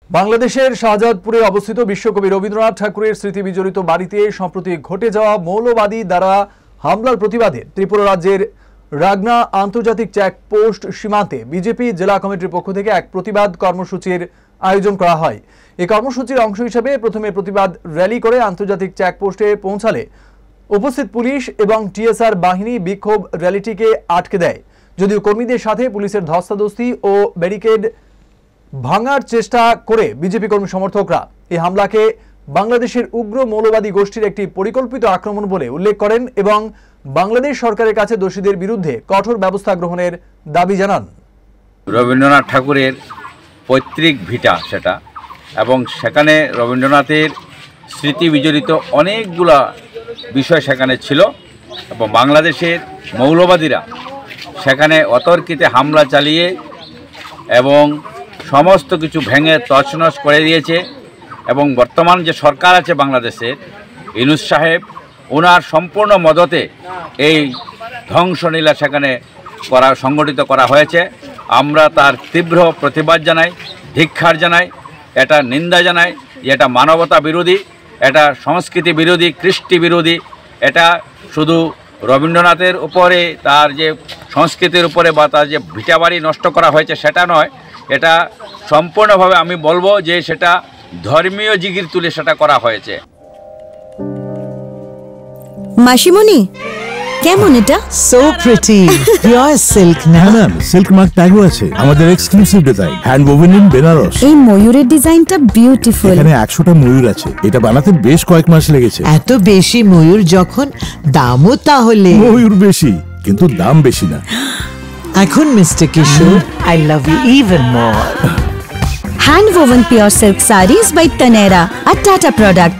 বাংলাদেশের শাহজাদপুরে অবস্থিত বিশ্বকবি রবীন্দ্রনাথ ঠাকুরের স্মৃতি বিজড়িত বাড়িতে সম্প্রতি ঘটে যাওয়া মৌলবাদী দ্বারা হামলার প্রতিবাদে ত্রিপুরা রাজ্যের রাগনা আন্তর্জাতিক চেকপোস্ট সীমান্তে বিজেপি জেলা কমিটির পক্ষ থেকে এক প্রতিবাদ কর্মসূচির আয়োজন করা হয়। এই কর্মসূচির অংশ হিসেবে প্রথমে প্রতিবাদ র্যালি করে আন্তর্জাতিক চেকপোস্টে পৌঁছালে উপস্থিত পুলিশ এবং টিএসআর বাহিনী বিক্ষোভ র্যালিটিকে আটকে দেয়। যদিও কর্মীদের সাথে পুলিশের ধস্তাধস্তি ও ব্যারিকেড ভাঙার চেষ্টা করে বিজেপি কর্মী সমর্থকরা এই হামলাকে বাংলাদেশের উগ্র মৌলবাদী গোষ্ঠীর একটি পরিকল্পিত আক্রমণ বলে উল্লেখ করেন এবং বাংলাদেশ সরকারের কাছে দোষীদের বিরুদ্ধে কঠোর ব্যবস্থা গ্রহণের দাবি জানান। রবীন্দ্রনাথ ঠাকুরের পৈতৃক ভিটা সেটা, এবং সেখানে রবীন্দ্রনাথের স্মৃতি বিজড়িত অনেকগুলা বিষয় সেখানে ছিল এবং বাংলাদেশের মৌলবাদীরা সেখানে অতর্কিতে হামলা চালিয়ে এবং সমস্ত কিছু ভেঙে তছনছ করে দিয়েছে। এবং বর্তমান যে সরকার আছে বাংলাদেশের, ইউনূস সাহেব, ওনার সম্পূর্ণ মদতে এই ধ্বংসলীলা সেখানে সংগঠিত করা হয়েছে। আমরা তার তীব্র প্রতিবাদ জানাই, ধিক্কার জানাই, এটা নিন্দা জানাই। এটা মানবতা বিরোধী, এটা সংস্কৃতি বিরোধী, কৃষ্টি বিরোধী। এটা শুধু রবীন্দ্রনাথের উপরে, তার যে সংস্কৃতির উপরে বা তার যে ভিটাবাড়ি নষ্ট করা হয়েছে সেটা নয়, এটা সম্পূর্ণভাবে আমি বলবো যে সেটা ধর্মীয় জিগির তুলে সেটা করা হয়েছে। মাসিমণি, কেমন এটা? সো প্রিটি, পিওর সিল্ক না? ম্যাম, সিল্ক মার্ক ট্যাগও আছে। আমাদের exclusive design, hand woven in Benaras. এই ময়ূরের ডিজাইনটা বিউটিফুল। এখানে 100টা ময়ূর আছে। এটা বানাতে বেশ কয়েক মাস লেগেছে। এত বেশি ময়ূর যখন, দামও তাহলে? ময়ূর বেশি, কিন্তু দাম বেশি না। এখন mister Kishore, I love you even more. Hand woven pure silk sarees by Taneira, a Tata product.